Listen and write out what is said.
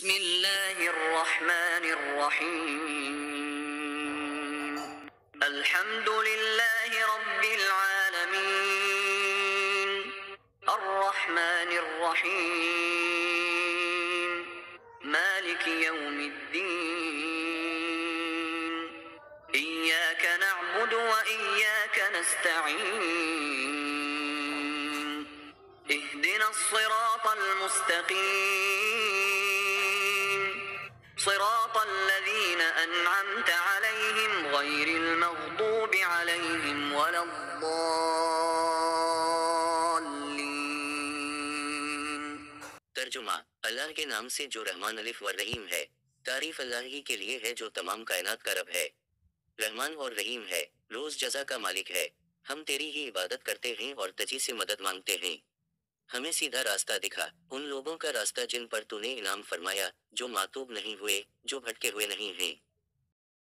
बिस्मिल्लाहिर्रहमानिर्रहीम। अल्हम्दुलिल्लाहि रब्बिल आलमीन। अर्रहमानिर्रहीम। मालिकि यौमिद्दीन। इय्याक नअबुदु व इय्याक नस्तईन। इहदिनस सिरातल मुस्तकीम। सिरातल लज़ीना अनअमत अलैहिम गैरिल मग़दूबि अलैहिम वलद्दाल्लीन। तर्जुमा। अल्लाह के नाम से जो रहमान अलिफ व रहीम है। तारीफ अल्लाह ही के लिए है जो तमाम कायनात का रब है, रहमान और रहीम है, रोज जज़ा का मालिक है। हम तेरी ही इबादत करते हैं और तुझी से मदद मांगते हैं। हमें सीधा रास्ता दिखा, उन लोगों का रास्ता जिन पर तूने इनाम फरमाया, जो मातूब नहीं हुए, जो भटके हुए नहीं हैं।